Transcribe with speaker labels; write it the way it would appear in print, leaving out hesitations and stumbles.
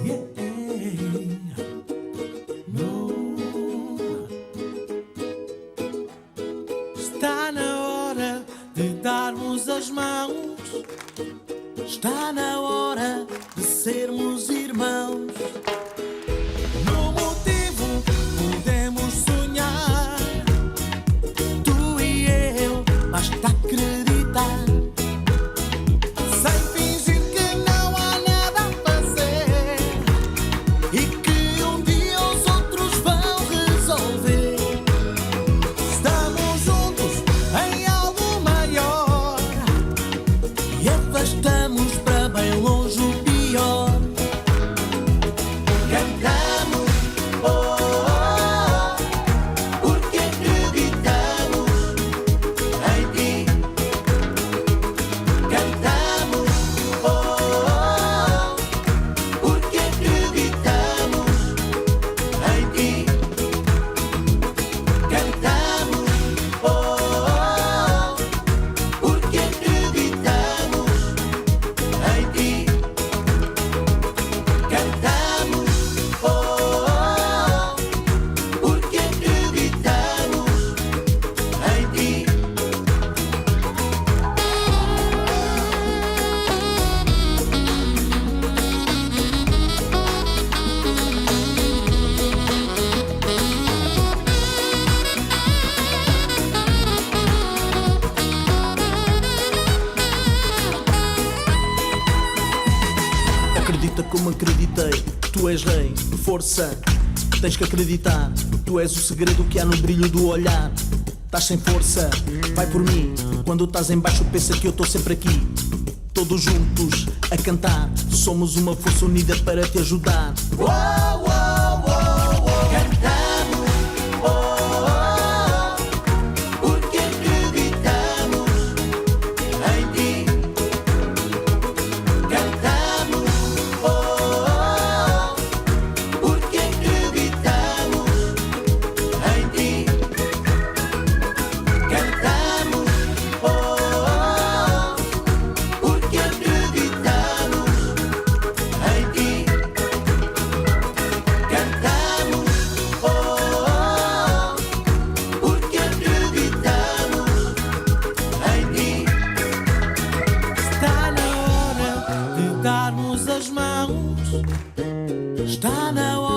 Speaker 1: Yeah. No. Está na hora de darmos as mãos. Está na hora de sermos irmãos. No motivo podemos sonhar, tu e eu, basta acreditar. Sem fingir que não há nada a fazer e que um dia os outros vão resolver. Estamos juntos em algo maior e afastamos para bem longe o pior. Cantamos, oh, oh, oh, porque acreditamos em ti. Cantamos, oh, oh, oh, porque acreditamos em ti. Cantamos, oh, oh, oh, porque acreditamos em ti. Cantamos, oh, oh, porque acreditamos em ti.
Speaker 2: Acredita como acreditei, tu és rei, força, tens que acreditar. Tu és o segredo que há no brilho do olhar. Estás sem força, vai por mim. Quando estás em baixo pensa que eu estou sempre aqui. Todos juntos a cantar, somos uma força unida para te ajudar.
Speaker 1: Cantamos, oh, oh, oh, porque acreditamos em ti. Cantamos, oh, oh, oh, porque acreditamos em ti. Cantamos, oh, oh, oh, porque acreditamos em ti. Cantamos, oh, oh, oh, porque acreditamos em ti. Está na hora de darmos as mãos. Está na hora